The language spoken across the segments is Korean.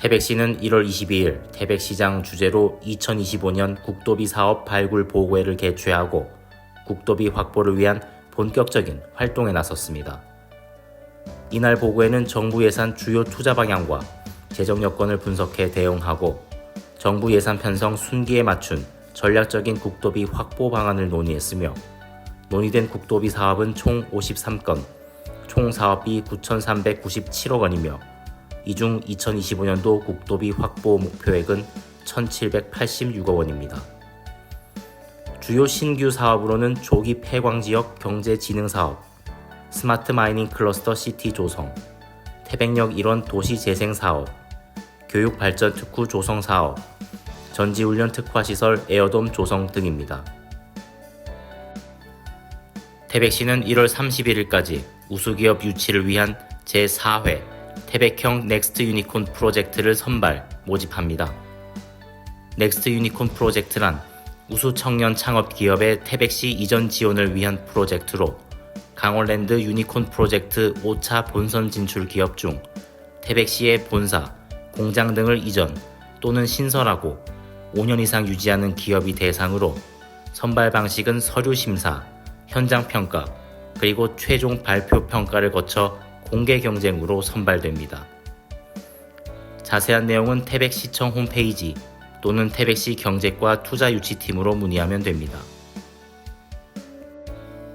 태백시는 1월 22일 태백시장 주재로 2025년 국도비 사업 발굴 보고회를 개최하고 국도비 확보를 위한 본격적인 활동에 나섰습니다. 이날 보고회는 정부 예산 주요 투자 방향과 재정 여건을 분석해 대응하고 정부 예산 편성 순기에 맞춘 전략적인 국도비 확보 방안을 논의했으며 논의된 국도비 사업은 총 53건, 총 사업비 9,397억 원이며 이 중 2025년도 국도비 확보 목표액은 1,786억 원입니다. 주요 신규 사업으로는 조기 폐광지역 경제진흥사업, 스마트 마이닝 클러스터 시티 조성, 태백역 일원 도시재생사업, 교육발전 특구 조성사업, 전지훈련 특화시설 에어돔 조성 등입니다. 태백시는 1월 31일까지 우수기업 유치를 위한 제4회 태백형 넥스트 유니콘 프로젝트를 선발, 모집합니다. 넥스트 유니콘 프로젝트란 우수 청년 창업 기업의 태백시 이전 지원을 위한 프로젝트로 강원랜드 유니콘 프로젝트 5차 본선 진출 기업 중 태백시의 본사, 공장 등을 이전 또는 신설하고 5년 이상 유지하는 기업이 대상으로 선발 방식은 서류 심사, 현장 평가, 그리고 최종 발표 평가를 거쳐 공개 경쟁으로 선발됩니다. 자세한 내용은 태백시청 홈페이지 또는 태백시 경제과 투자유치팀으로 문의하면 됩니다.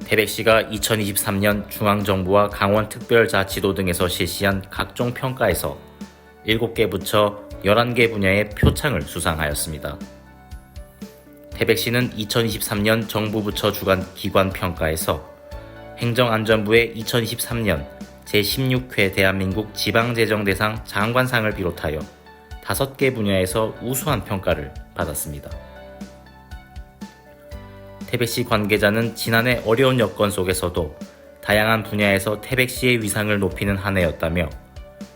태백시가 2023년 중앙정부와 강원특별자치도 등에서 실시한 각종 평가에서 7개 부처 11개 분야의 표창을 수상하였습니다. 태백시는 2023년 정부 부처 주간 기관 평가에서 행정안전부의 2023년 제16회 대한민국 지방재정대상 장관상을 비롯하여 5개 분야에서 우수한 평가를 받았습니다. 태백시 관계자는 지난해 어려운 여건 속에서도 다양한 분야에서 태백시의 위상을 높이는 한 해였다며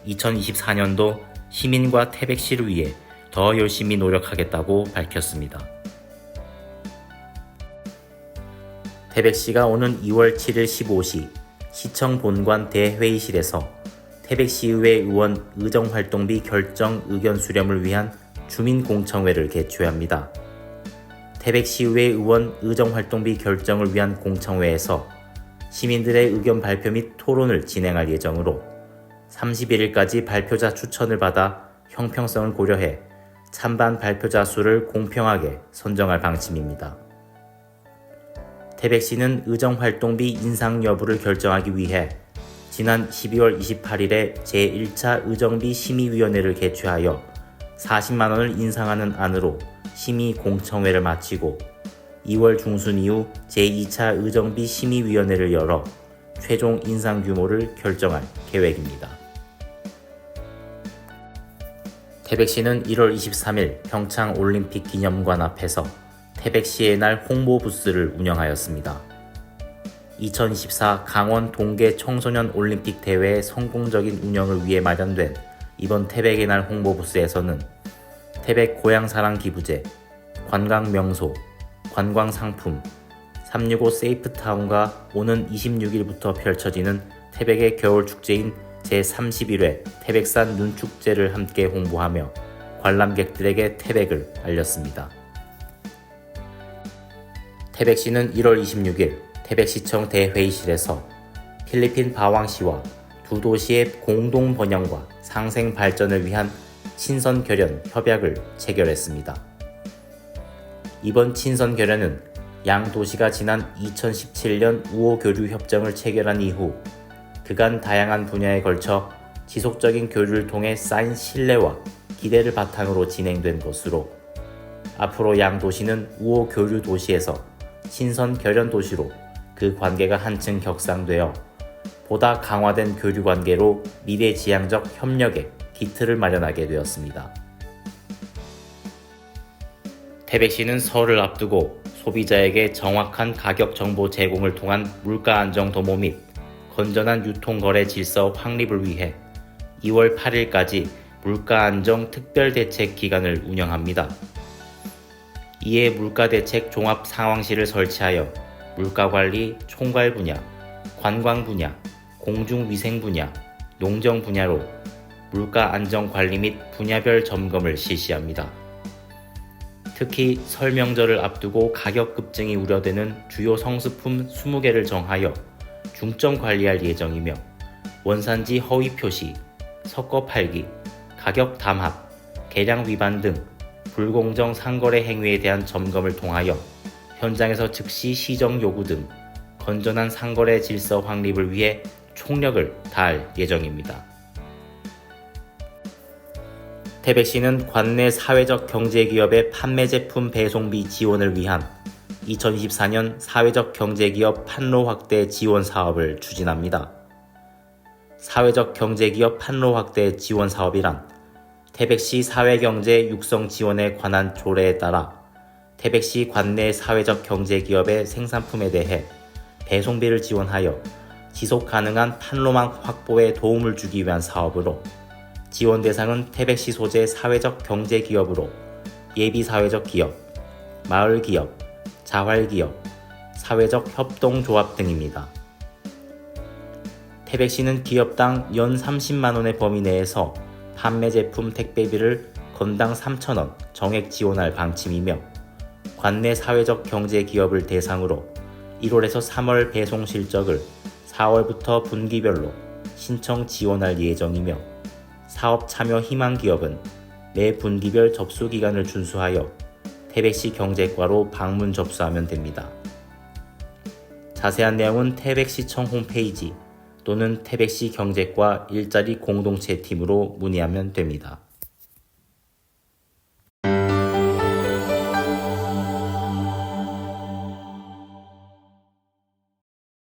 2024년도 시민과 태백시를 위해 더 열심히 노력하겠다고 밝혔습니다. 태백시가 오는 2월 7일 15시 시청 본관 대회의실에서 태백시의회 의원 의정활동비 결정 의견 수렴을 위한 주민공청회를 개최합니다. 태백시의회 의원 의정활동비 결정을 위한 공청회에서 시민들의 의견 발표 및 토론을 진행할 예정으로 31일까지 발표자 추천을 받아 형평성을 고려해 찬반 발표자 수를 공평하게 선정할 방침입니다. 태백시는 의정활동비 인상 여부를 결정하기 위해 지난 12월 28일에 제1차 의정비 심의위원회를 개최하여 40만원을 인상하는 안으로 심의 공청회를 마치고 2월 중순 이후 제2차 의정비 심의위원회를 열어 최종 인상 규모를 결정할 계획입니다. 태백시는 1월 23일 평창올림픽 기념관 앞에서 태백시의 날 홍보 부스를 운영하였습니다. 2024 강원 동계 청소년 올림픽 대회의 성공적인 운영을 위해 마련된 이번 태백의 날 홍보 부스에서는 태백 고향사랑 기부제, 관광명소, 관광상품, 365 세이프타운과 오는 26일부터 펼쳐지는 태백의 겨울축제인 제31회 태백산 눈축제를 함께 홍보하며 관람객들에게 태백을 알렸습니다. 태백시는 1월 26일 태백시청 대회의실에서 필리핀 바왕시와 두 도시의 공동 번영과 상생 발전을 위한 친선결연 협약을 체결했습니다. 이번 친선결연은 양 도시가 지난 2017년 우호교류 협정을 체결한 이후 그간 다양한 분야에 걸쳐 지속적인 교류를 통해 쌓인 신뢰와 기대를 바탕으로 진행된 것으로 앞으로 양 도시는 우호교류 도시에서 친선결연 도시로 그 관계가 한층 격상되어 보다 강화된 교류 관계로 미래지향적 협력의 기틀을 마련하게 되었습니다. 태백시는 설을 앞두고 소비자에게 정확한 가격 정보 제공을 통한 물가 안정 도모 및 건전한 유통거래 질서 확립을 위해 2월 8일까지 물가 안정 특별대책 기간을 운영합니다. 이에 물가대책 종합상황실을 설치하여 물가관리, 총괄 분야, 관광 분야, 공중위생 분야, 농정 분야로 물가 안정 관리 및 분야별 점검을 실시합니다. 특히 설 명절을 앞두고 가격 급증이 우려되는 주요 성수품 20개를 정하여 중점 관리할 예정이며 원산지 허위 표시, 섞어 팔기, 가격 담합, 계량 위반 등 불공정 상거래 행위에 대한 점검을 통하여 현장에서 즉시 시정 요구 등 건전한 상거래 질서 확립을 위해 총력을 다할 예정입니다. 태백시는 관내 사회적 경제기업의 판매 제품 배송비 지원을 위한 2024년 사회적 경제기업 판로 확대 지원 사업을 추진합니다. 사회적 경제기업 판로 확대 지원 사업이란 태백시 사회경제 육성 지원에 관한 조례에 따라 태백시 관내 사회적 경제기업의 생산품에 대해 배송비를 지원하여 지속 가능한 판로망 확보에 도움을 주기 위한 사업으로 지원 대상은 태백시 소재 사회적 경제기업으로 예비사회적 기업, 마을기업, 자활기업, 사회적 협동조합 등입니다. 태백시는 기업당 연 30만원의 범위 내에서 판매 제품 택배비를 건당 3,000원 정액 지원할 방침이며 관내 사회적 경제기업을 대상으로 1월에서 3월 배송 실적을 4월부터 분기별로 신청 지원할 예정이며 사업 참여 희망 기업은 매 분기별 접수 기간을 준수하여 태백시 경제과로 방문 접수하면 됩니다. 자세한 내용은 태백시청 홈페이지 또는 태백시 경제과 일자리 공동체 팀으로 문의하면 됩니다.